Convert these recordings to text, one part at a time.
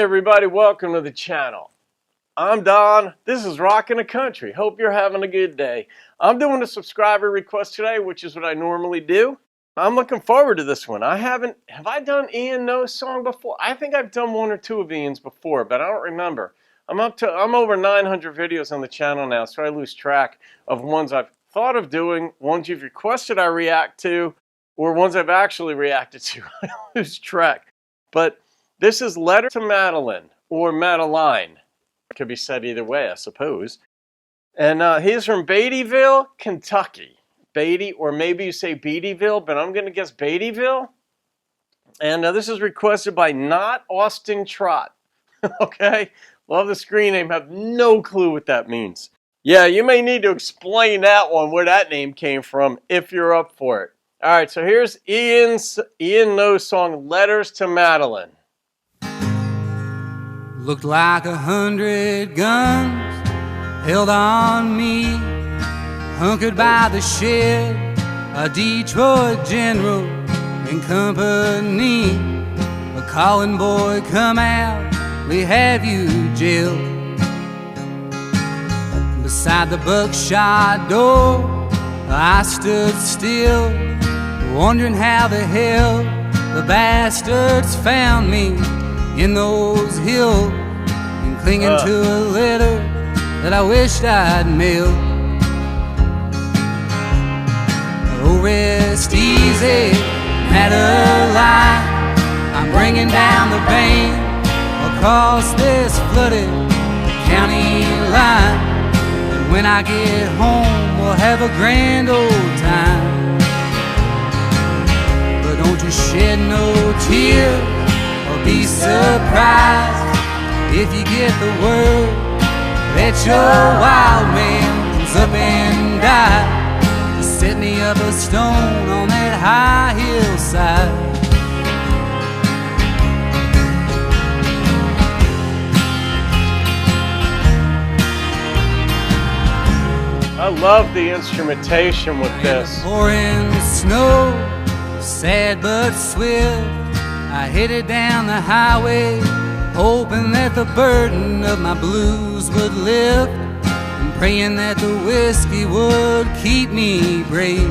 everybody, welcome to the channel. I'm Don, this is Rockin' the Country. Hope you're having a good day. I'm doing a subscriber request today, which is what I normally do. I'm looking forward to this one. Have I done Ian No's song before? I think I've done one or two of Ian's before, but I don't remember. I'm over 900 videos on the channel now, so I lose track of ones I've thought of doing, ones you've requested I react to, or ones I've actually reacted to. I lose track. But this is Letter to Madeline, or Madeline. It could be said either way, I suppose. And he's from Beattyville, Kentucky. Beatty, or maybe you say Beattyville, but I'm going to guess Beattyville. And this is requested by Not Austin Trot. Okay? Love the screen name. Have no clue what that means. Yeah, you may need to explain that one, where that name came from, if you're up for it. All right, so here's Ian No's song, Letters to Madeline. Looked like 100 guns held on me, hunkered by the shed, a Detroit general and company. A calling boy, come out, we have you jailed. Beside the buckshot door, I stood still, wondering how the hell the bastards found me in those hills, and clinging to a letter that I wished I'd mailed. Oh, rest easy, Madeline, I'm bringing down the pain across this flooded county line. And when I get home, we'll have a grand old time. But don't you shed no tears, or be surprised if you get the word that your wild man comes up and died. Set me up a stone on that high hillside. I love the instrumentation with this. Pouring snow, sad but swift, I headed down the highway, hoping that the burden of my blues would lift, and praying that the whiskey would keep me brave.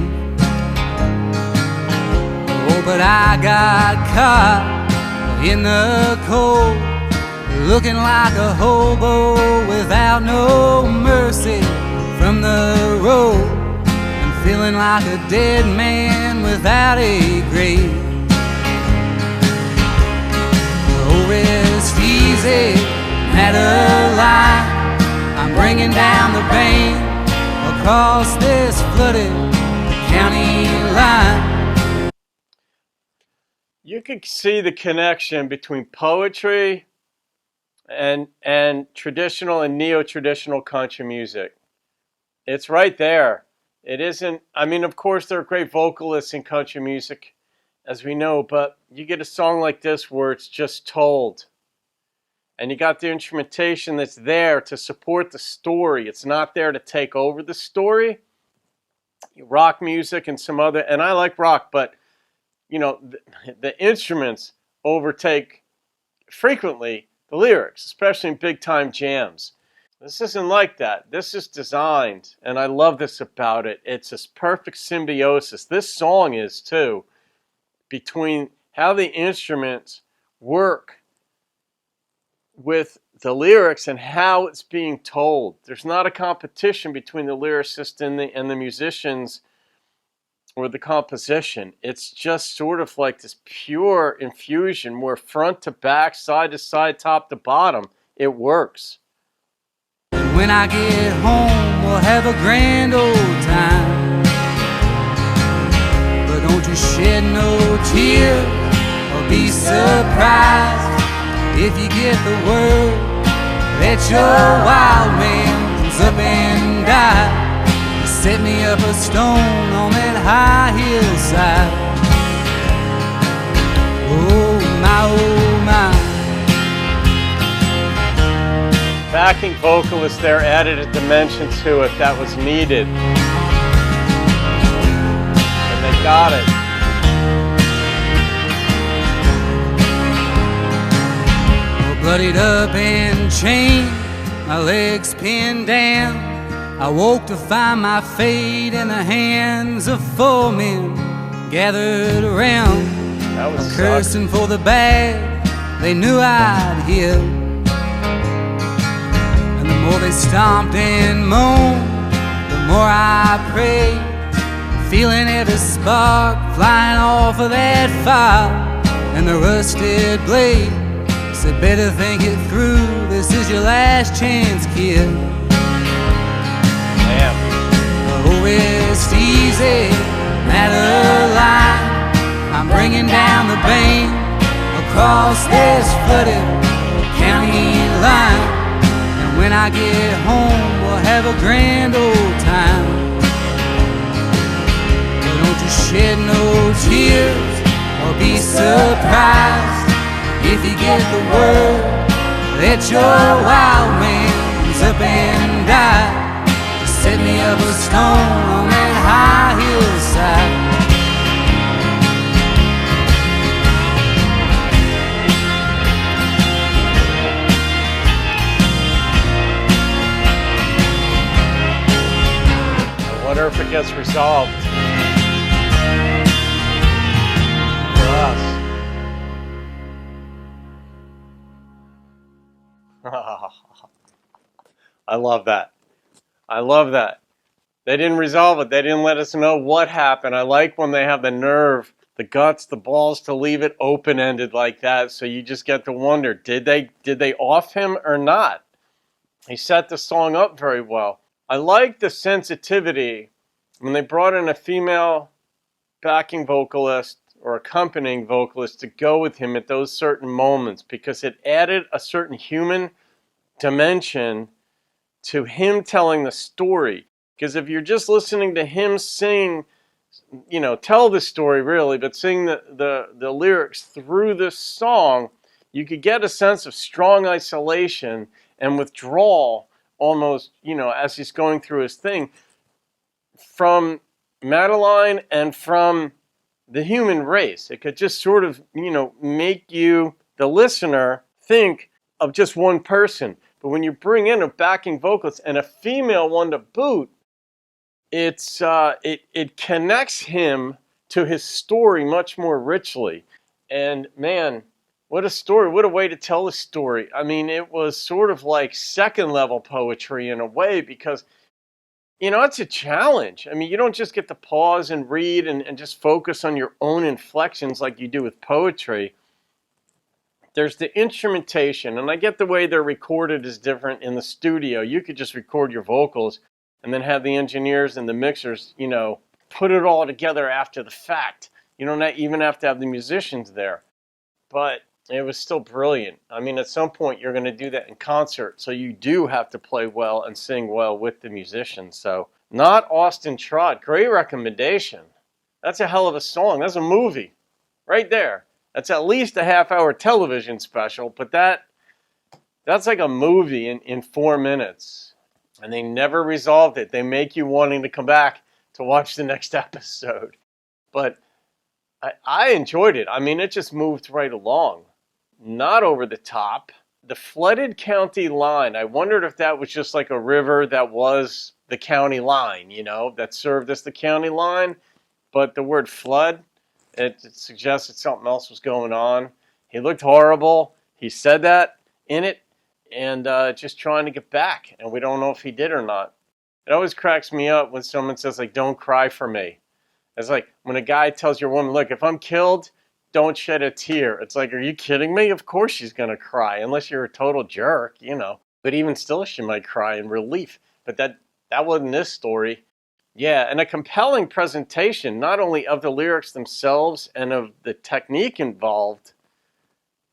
Oh, but I got caught in the cold, looking like a hobo without no mercy from the road, and feeling like a dead man without a grave. Rest easy, Madeline, I'm bringing down the pain across this flooded county line. You could see the connection between poetry and traditional and neo-traditional country music. It's right there. It isn't, I mean, of course there are great vocalists in country music, as we know, but you get a song like this where it's just told. And you got the instrumentation that's there to support the story. It's not there to take over the story. Rock music and some other, and I like rock, but you know, the instruments overtake frequently the lyrics, especially in big time jams. This isn't like that. This is designed, and I love this about it. It's this perfect symbiosis. This song is too, between how the instruments work with the lyrics and how it's being told. There's not a competition between the lyricist and the musicians or the composition. It's just sort of like this pure infusion where front to back, side to side, top to bottom, it works. And when I get home, we'll have a grand old time. Don't you shed no tears, or be surprised if you get the word that your wild man comes up and died. Set me up a stone on that high hillside. Oh my. Backing vocalist there added a dimension to it that was needed. Got it. bloodied up and chained, my legs pinned down. I woke to find my fate in the hands of 4 men gathered around. That was Cursing for the bad they knew I'd heal. And the more they stomped and moaned, the more I prayed, feeling every spark flying off of that fire. And the rusted blade said, better think it through, this is your last chance, kid. Damn. Oh, rest easy, Madeline. I'm bringing down the bane across this flooded county line. And when I get home, we'll have a grand old time. But don't you shed no tears or be surprised if you get the word that your wild man's up and died. Just set me up a stone on that high hillside. I wonder if it gets resolved for us. I love that. I love that. They didn't resolve it. They didn't let us know what happened. I like when they have the nerve, the guts, the balls to leave it open-ended like that, so you just get to wonder, did they off him or not? He set the song up very well. I like the sensitivity when they brought in a female backing vocalist or accompanying vocalist to go with him at those certain moments, because it added a certain human dimension to him telling the story. Because if you're just listening to him sing, tell the story really, but sing the lyrics through this song, you could get a sense of strong isolation and withdrawal almost, as he's going through his thing from Madeline and from the human race. It could just sort of, make you, the listener, think of just one person. But when you bring in a backing vocalist and a female one to boot, it connects him to his story much more richly. And man, what a story, what a way to tell a story. I mean, it was sort of like second level poetry in a way, because it's a challenge. I mean, you don't just get to pause and read and just focus on your own inflections like you do with poetry. There's the instrumentation, and I get the way they're recorded is different in the studio. You could just record your vocals and then have the engineers and the mixers, put it all together after the fact. You don't even have to have the musicians there. But it was still brilliant. I mean, at some point you're going to do that in concert, so you do have to play well and sing well with the musicians. So, Not Austin Trott, great recommendation. That's a hell of a song. That's a movie right there. That's at least a half-hour television special, but that's like a movie in 4 minutes. And they never resolved it. They make you wanting to come back to watch the next episode. But I enjoyed it. I mean, it just moved right along. Not over the top. The flooded county line, I wondered if that was just like a river that was the county line, that served as the county line. But the word flood, it suggests that something else was going on. He looked horrible. He said that in it, and just trying to get back. And we don't know if he did or not. It always cracks me up when someone says, like, don't cry for me. It's like when a guy tells your woman, look, if I'm killed, don't shed a tear. It's like, are you kidding me? Of course she's going to cry, unless you're a total jerk, But even still, she might cry in relief. But that wasn't this story. Yeah, and a compelling presentation, not only of the lyrics themselves and of the technique involved,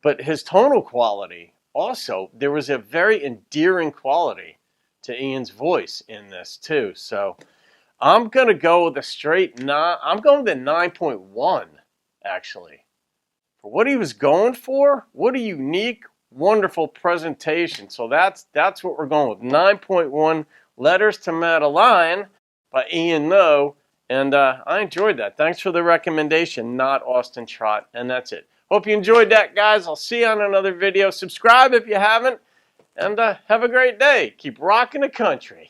but his tonal quality. Also, there was a very endearing quality to Ian's voice in this, too. So I'm going to go with I'm going with a 9.1, actually. For what he was going for, what a unique, wonderful presentation. So that's what we're going with. 9.1 Letters to Madeline by Ian No. And I enjoyed that. Thanks for the recommendation, Not Austin Trott. And that's it. Hope you enjoyed that, guys. I'll see you on another video. Subscribe if you haven't, and have a great day. Keep rocking the country.